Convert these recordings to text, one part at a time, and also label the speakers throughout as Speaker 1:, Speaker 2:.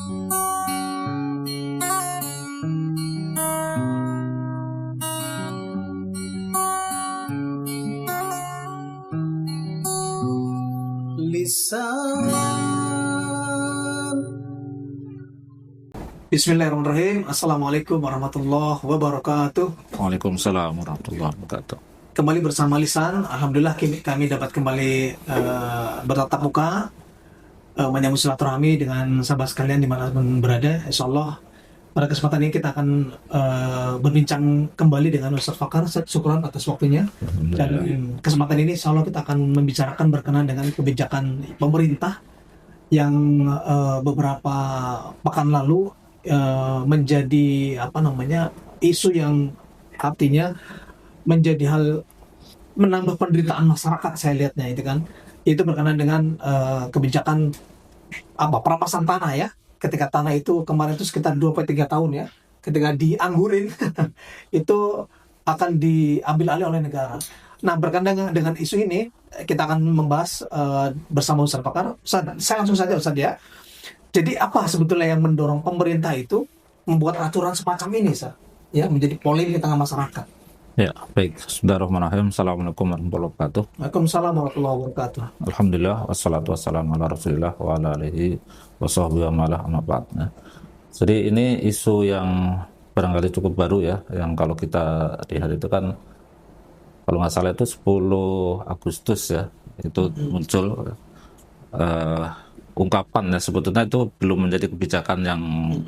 Speaker 1: Lisan. Bismillahirrahmanirrahim. Assalamualaikum warahmatullahi wabarakatuh.
Speaker 2: Waalaikumsalam warahmatullahi wabarakatuh.
Speaker 1: Kembali bersama Lisan. Alhamdulillah kami dapat kembali bertatap muka, menyambung silaturahmi dengan sahabat sekalian dimanapun berada. Insyaallah pada kesempatan ini kita akan berbincang kembali dengan Ustaz Fakar. Syukuran atas waktunya. Dan kesempatan ini insyaallah kita akan membicarakan berkenaan dengan kebijakan pemerintah yang beberapa pekan lalu menjadi isu yang artinya menjadi hal menambah penderitaan masyarakat. Saya lihatnya itu berkenaan dengan kebijakan perampasan tanah ya. Ketika tanah itu kemarin itu sekitar 2-3 tahun ya, ketika dianggurin itu akan diambil alih oleh negara. Nah, berkenaan dengan isu ini kita akan membahas bersama Ustaz Fakar. Saya langsung saja Ustaz ya. Jadi apa sebetulnya yang mendorong pemerintah itu membuat aturan semacam ini, Ustaz? Ya, menjadi polemik di tengah masyarakat.
Speaker 2: Ya, baik. Bismillahirrahmanirrahim. Assalamualaikum warahmatullahi wabarakatuh.
Speaker 1: Waalaikumsalam warahmatullahi wabarakatuh.
Speaker 2: Alhamdulillah, wassalatu wassalamu ala rasulillah wa ala alihi wa sahbihi wa malah amma ba'd. Jadi ini isu yang barangkali cukup baru ya, yang kalau kita lihat itu kan kalau nggak salah itu 10 Agustus ya, itu muncul ungkapan ya, sebetulnya itu belum menjadi kebijakan yang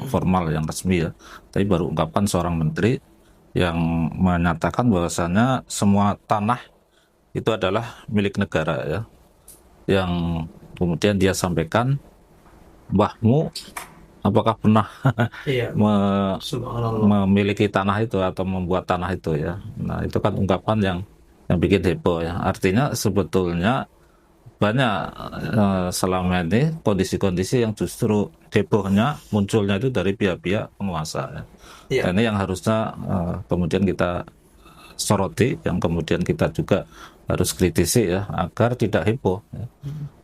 Speaker 2: formal, yang resmi ya, tapi baru ungkapan seorang menteri yang menyatakan bahwasanya semua tanah itu adalah milik negara ya, yang kemudian dia sampaikan, mbahmu apakah pernah memiliki tanah itu atau membuat tanah itu ya. Nah, itu kan ungkapan yang bikin heboh ya. Artinya sebetulnya banyak selama ini kondisi-kondisi yang justru hebohnya munculnya itu dari pihak-pihak penguasa ya. Ini yang harusnya kemudian kita soroti, yang kemudian kita juga harus kritisi ya, agar tidak heboh ya.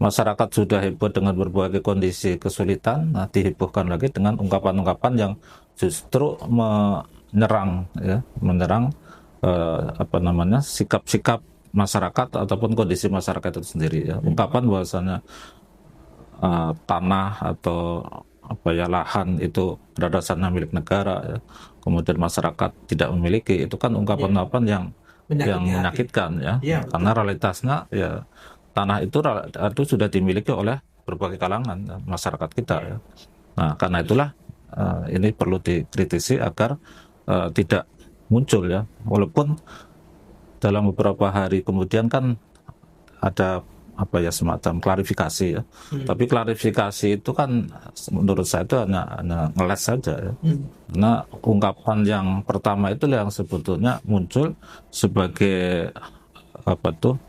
Speaker 2: Masyarakat sudah heboh dengan berbagai kondisi kesulitan, nah dihebohkan lagi dengan ungkapan-ungkapan yang justru menyerang sikap-sikap masyarakat ataupun kondisi masyarakat itu sendiri ya. Ungkapan bahwasanya tanah atau lahan itu pada dasarnya milik negara ya, kemudian masyarakat tidak memiliki, itu kan ungkapan-ungkapan yang menyakitkan ya. Karena realitasnya ya, tanah itu sudah dimiliki oleh berbagai kalangan ya, masyarakat kita ya. Nah, karena itulah ini perlu dikritisi agar tidak muncul ya, walaupun dalam beberapa hari kemudian kan ada semacam klarifikasi ya. Tapi klarifikasi itu kan menurut saya itu hanya ngeles saja ya. Karena ungkapan yang pertama itu yang sebetulnya muncul sebagai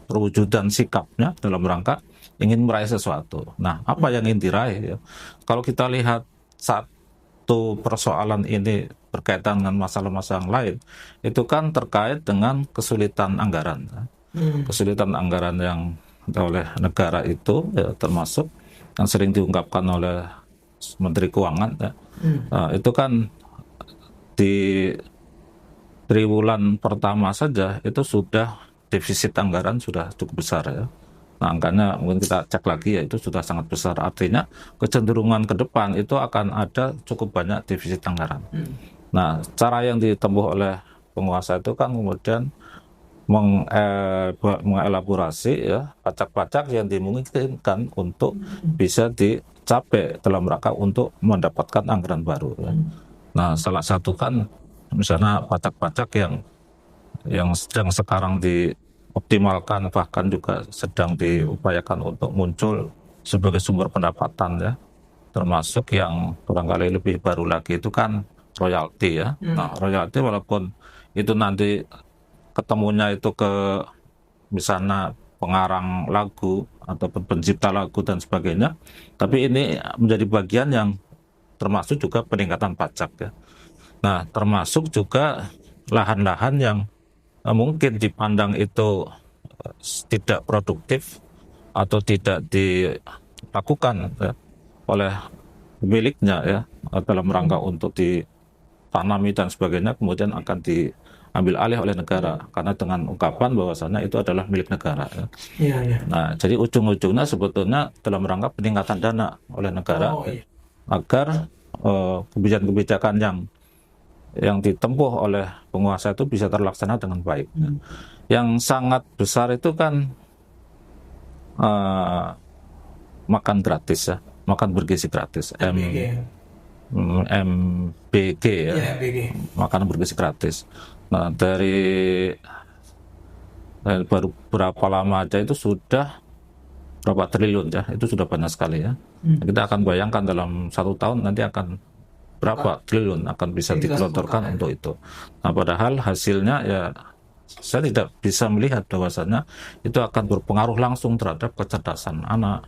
Speaker 2: perwujudan sikapnya dalam rangka ingin meraih sesuatu. Nah, apa yang ingin diraih ya? Kalau kita lihat satu persoalan ini berkaitan dengan masalah-masalah yang lain, itu kan terkait dengan kesulitan anggaran. Kesulitan anggaran yang oleh negara itu ya, termasuk yang sering diungkapkan oleh Menteri Keuangan ya. Itu kan di triwulan pertama saja itu sudah defisit anggaran sudah cukup besar ya. Nah, angkanya mungkin kita cek lagi ya, itu sudah sangat besar. Artinya kecenderungan ke depan itu akan ada cukup banyak defisit anggaran. Nah, cara yang ditempuh oleh penguasa itu kan kemudian mengelaborasi ya pajak-pajak yang dimungkinkan untuk bisa dicapai dalam rangka untuk mendapatkan anggaran baru ya. Nah, salah satu kan misalnya pajak-pajak yang sedang sekarang dioptimalkan, bahkan juga sedang diupayakan untuk muncul sebagai sumber pendapatan ya, termasuk yang barangkali lebih baru lagi itu kan royalti ya. Nah, royalti walaupun itu nanti ketemunya itu ke misalnya pengarang lagu ataupun pencipta lagu dan sebagainya, tapi ini menjadi bagian yang termasuk juga peningkatan pajak ya. Nah, termasuk juga lahan-lahan yang mungkin dipandang itu tidak produktif atau tidak dilakukan ya, oleh miliknya ya, dalam rangka untuk ditanami dan sebagainya, kemudian akan diambil alih oleh negara karena dengan ungkapan bahwasannya itu adalah milik negara ya.
Speaker 1: Iya, iya.
Speaker 2: Nah, jadi ujung-ujungnya sebetulnya dalam rangka peningkatan dana oleh negara
Speaker 1: Oh, iya.
Speaker 2: agar kebijakan-kebijakan yang ditempuh oleh penguasa itu bisa terlaksana dengan baik. Yang sangat besar itu kan makan gratis ya, makan bergizi gratis,
Speaker 1: MBG.
Speaker 2: MBG ya,
Speaker 1: Iya, MBG.
Speaker 2: makanan bergizi gratis. Nah, dari baru berapa lama aja itu sudah berapa triliun ya, itu sudah banyak sekali ya. Kita akan bayangkan dalam 1 tahun nanti akan berapa triliun akan bisa digelontorkan untuk itu. Nah, padahal hasilnya ya saya tidak bisa melihat bahwasannya itu akan berpengaruh langsung terhadap kecerdasan anak,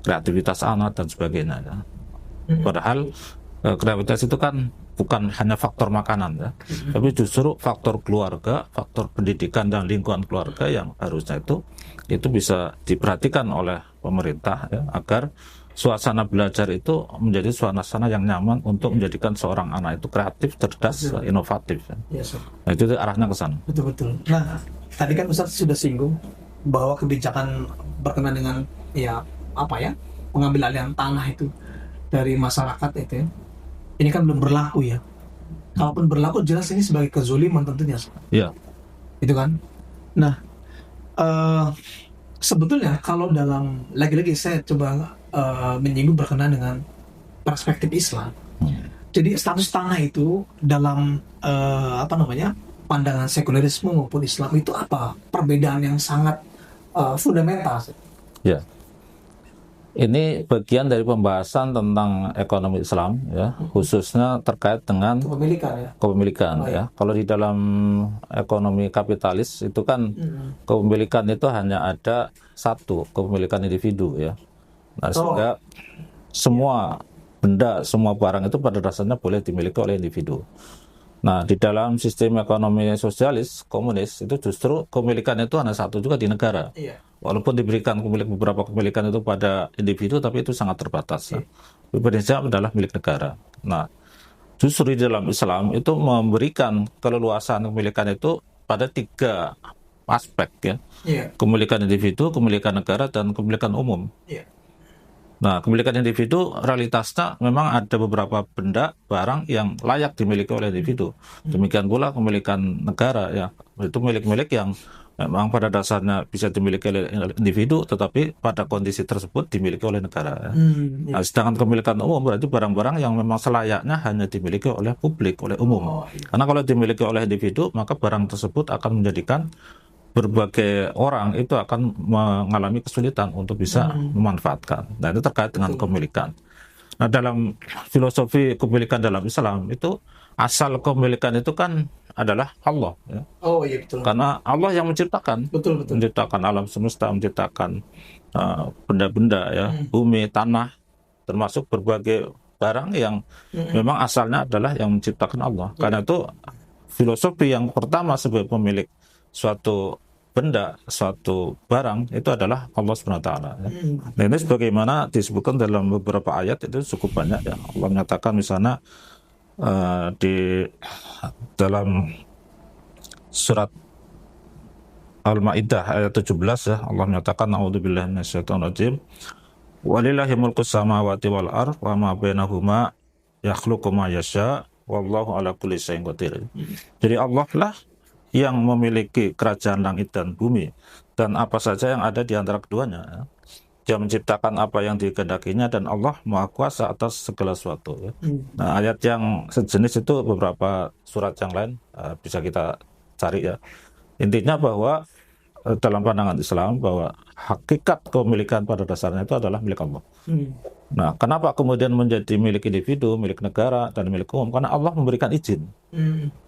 Speaker 2: kreativitas anak dan sebagainya ya. Padahal kreativitas itu kan bukan hanya faktor makanan ya, tapi justru faktor keluarga, faktor pendidikan dan lingkungan keluarga yang harusnya itu bisa diperhatikan oleh pemerintah ya, agar suasana belajar itu menjadi suasana yang nyaman untuk menjadikan seorang anak itu kreatif, cerdas, inovatif. Ya.
Speaker 1: Yes, sir.
Speaker 2: Nah, itu arahnya ke sana.
Speaker 1: Betul-betul. Nah, tadi kan Ustaz sudah singgung bahwa kebijakan berkenaan dengan pengambil alihan tanah itu dari masyarakat itu ya. Ini kan belum berlaku ya. Kalaupun berlaku jelas ini sebagai kezoliman tentunya.
Speaker 2: Iya.
Speaker 1: Itu kan. Nah, sebetulnya kalau dalam lagi-lagi saya coba menyinggung berkenaan dengan perspektif Islam. Jadi status tanah itu dalam pandangan sekulerisme maupun Islam itu apa perbedaan yang sangat fundamental.
Speaker 2: Ya. Ini bagian dari pembahasan tentang ekonomi Islam ya, khususnya terkait dengan kepemilikan ya. Kalau di dalam ekonomi kapitalis itu kan kepemilikan itu hanya ada satu, kepemilikan individu ya. Nah, sehingga semua benda, semua barang itu pada dasarnya boleh dimiliki oleh individu. Nah, di dalam sistem ekonomi sosialis, komunis, itu justru kepemilikan itu hanya satu juga di negara. Iya. Walaupun diberikan beberapa kepemilikan itu pada individu, tapi itu sangat terbatas. Iya. Indonesia adalah milik negara. Nah, justru di dalam Islam itu memberikan keleluasan kepemilikan itu pada 3 aspek ya. Iya. Kepemilikan individu, kepemilikan negara, dan kepemilikan umum. Iya. Nah, kepemilikan individu realitasnya memang ada beberapa benda, barang yang layak dimiliki oleh individu. Demikian pula kepemilikan negara ya, itu milik-milik yang memang pada dasarnya bisa dimiliki oleh individu, tetapi pada kondisi tersebut dimiliki oleh negara. Ya. Nah, sedangkan kepemilikan umum berarti barang-barang yang memang selayaknya hanya dimiliki oleh publik, oleh umum. Karena kalau dimiliki oleh individu, maka barang tersebut akan menjadikan berbagai orang itu akan mengalami kesulitan untuk bisa memanfaatkan. Nah, itu terkait dengan kepemilikan. Nah, dalam filosofi kepemilikan dalam Islam itu asal kepemilikan itu kan adalah Allah. Ya.
Speaker 1: Oh iya betul.
Speaker 2: Karena Allah yang menciptakan, menciptakan alam semesta, menciptakan benda-benda ya, bumi, tanah, termasuk berbagai barang yang memang asalnya adalah yang menciptakan Allah. Karena itu filosofi yang pertama sebagai pemilik suatu benda, suatu barang itu adalah Allah SWT. Ya. Nah, ini sebagaimana disebutkan dalam beberapa ayat itu cukup banyak ya. Allah menyatakan misalnya di dalam surat Al-Maidah ayat 17 ya, Allah menyatakan a'udzubillahi minasyaitonirrajim. Walillahi mulkus samawati wal ardh wa ma bainahuma yakhluqu ma yasha wallahu ala kulli syai'in qadir. Jadi Allah lah yang memiliki kerajaan langit dan bumi dan apa saja yang ada di antara keduanya. Dia menciptakan apa yang dikehendakinya dan Allah Maha Kuasa atas segala sesuatu. Ya. Nah, ayat yang sejenis itu beberapa surat yang lain bisa kita cari ya. Intinya bahwa dalam pandangan Islam bahwa hakikat kepemilikan pada dasarnya itu adalah milik Allah. Nah, kenapa kemudian menjadi milik individu, milik negara dan milik umum? Karena Allah memberikan izin.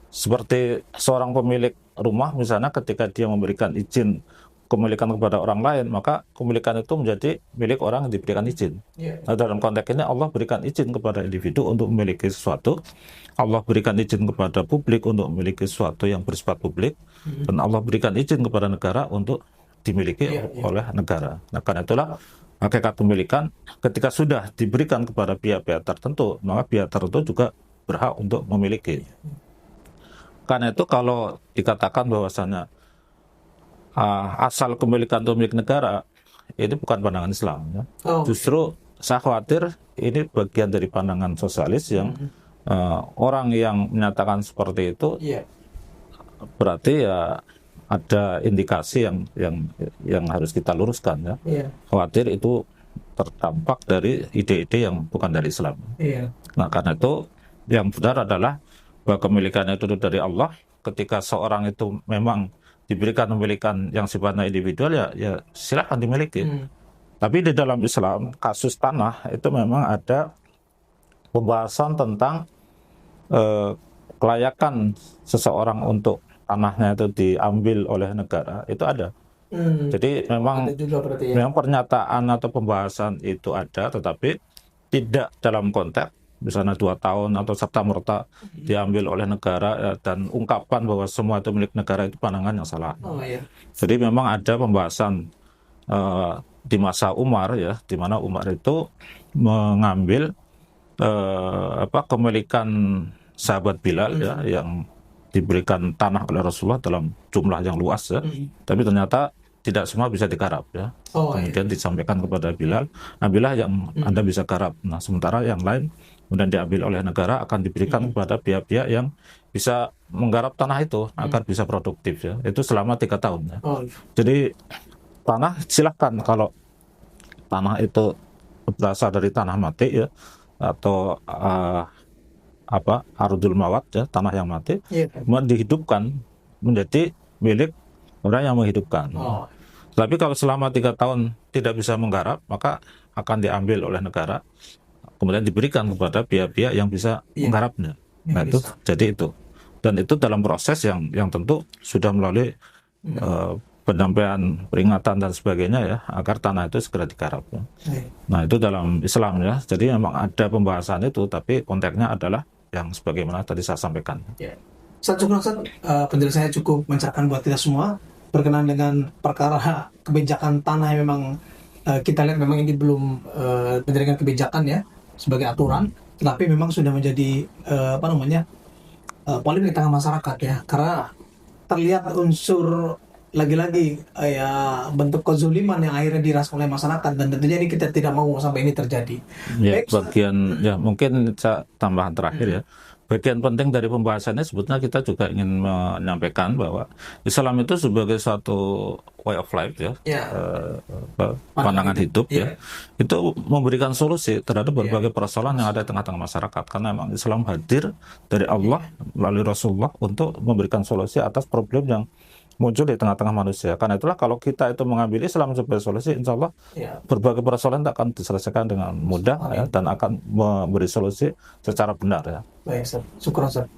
Speaker 2: Seperti seorang pemilik rumah misalnya ketika dia memberikan izin kepemilikan kepada orang lain, maka kepemilikan itu menjadi milik orang yang diberikan izin. Nah, dalam konteks ini Allah berikan izin kepada individu untuk memiliki sesuatu, Allah berikan izin kepada publik untuk memiliki sesuatu yang bersifat publik, dan Allah berikan izin kepada negara untuk dimiliki oleh negara. Nah, karena itulah hakikat pemilikan ketika sudah diberikan kepada pihak-pihak tertentu, maka pihak tertentu juga berhak untuk memiliki. Karena itu kalau dikatakan bahwasanya asal kepemilikan itu milik negara, ini bukan pandangan Islam. Ya.
Speaker 1: Oh.
Speaker 2: Justru saya khawatir ini bagian dari pandangan sosialis yang orang yang menyatakan seperti itu
Speaker 1: Iya.
Speaker 2: berarti ya ada indikasi yang harus kita luruskan ya.
Speaker 1: Iya.
Speaker 2: Khawatir itu terdampak dari ide-ide yang bukan dari Islam.
Speaker 1: Iya.
Speaker 2: Nah karena itu yang benar adalah bahwa kepemilikan itu dari Allah. Ketika seorang itu memang diberikan kepemilikan yang sifatnya individual ya silakan dimiliki. Tapi di dalam Islam kasus tanah itu memang ada pembahasan tentang kelayakan seseorang untuk tanahnya itu diambil oleh negara itu ada. Jadi memang
Speaker 1: Ada juga berarti ya.
Speaker 2: memang pernyataan atau pembahasan itu ada, tetapi tidak dalam konteks misalnya 2 tahun atau serta-merta diambil oleh negara ya, dan ungkapan bahwa semua itu milik negara itu pandangan yang salah.
Speaker 1: Oh iya.
Speaker 2: Jadi memang ada pembahasan di masa Umar ya, di mana Umar itu mengambil kepemilikan sahabat Bilal ya yang diberikan tanah oleh Rasulullah dalam jumlah yang luas ya. Tapi ternyata tidak semua bisa digarap ya.
Speaker 1: Oh,
Speaker 2: Kemudian disampaikan kepada Bilal, ambillah yang Anda bisa garap. Nah, sementara yang lain kemudian diambil oleh negara akan diberikan kepada pihak-pihak yang bisa menggarap tanah itu agar bisa produktif ya. Itu selama 3 tahun ya.
Speaker 1: Oh.
Speaker 2: Jadi tanah silahkan kalau tanah itu berasal dari tanah mati ya atau ardul mawat ya, tanah yang mati,
Speaker 1: Iya.
Speaker 2: dihidupkan menjadi milik orang yang menghidupkan.
Speaker 1: Oh.
Speaker 2: Tapi kalau selama 3 tahun tidak bisa menggarap, maka akan diambil oleh negara, kemudian diberikan kepada pihak-pihak yang bisa menggarapnya. Nah itu, jadi itu. Dan itu dalam proses yang tentu sudah melalui pendampingan, peringatan dan sebagainya ya, agar tanah itu segera digarap. Ya. Nah itu dalam Islam ya. Jadi memang ada pembahasan itu, tapi konteksnya adalah yang sebagaimana tadi saya sampaikan.
Speaker 1: Ustaz, penjelasannya cukup mencerahkan buat kita semua berkenaan dengan perkara kebijakan tanah yang memang kita lihat memang ini belum menjadikan kebijakan ya sebagai aturan, tetapi memang sudah menjadi polemik di tengah masyarakat ya, karena terlihat unsur lagi-lagi bentuk kezuliman yang akhirnya dirasakan oleh masyarakat, dan tentunya ini kita tidak mau sampai ini terjadi.
Speaker 2: Ya, bagian ya mungkin saya tambahan terakhir ya. Bagian penting dari pembahasannya sebetulnya kita juga ingin menyampaikan bahwa Islam itu sebagai suatu way of life ya, pandangan hidup ya, itu memberikan solusi terhadap berbagai persoalan yang ada di tengah-tengah masyarakat, karena memang Islam hadir dari Allah melalui Rasulullah untuk memberikan solusi atas problem yang muncul di tengah-tengah manusia. Karena itulah kalau kita itu mengambil Islam sebagai solusi, insya Allah berbagai persoalan akan diselesaikan dengan mudah ya, dan akan memberi solusi secara benar ya.
Speaker 1: Baik, Ustaz. Syukur, Ustaz.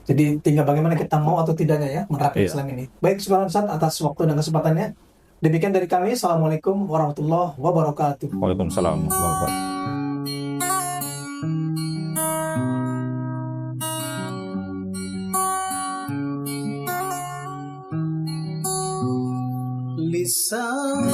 Speaker 1: Jadi tinggal bagaimana kita mau atau tidaknya ya menerapkan Islam ini. Baik, syukur Ustaz atas waktu dan kesempatannya. Demikian dari kami. Assalamualaikum warahmatullahi wabarakatuh.
Speaker 2: Waalaikumsalam warahmatullahi wabarakatuh.
Speaker 1: Lisan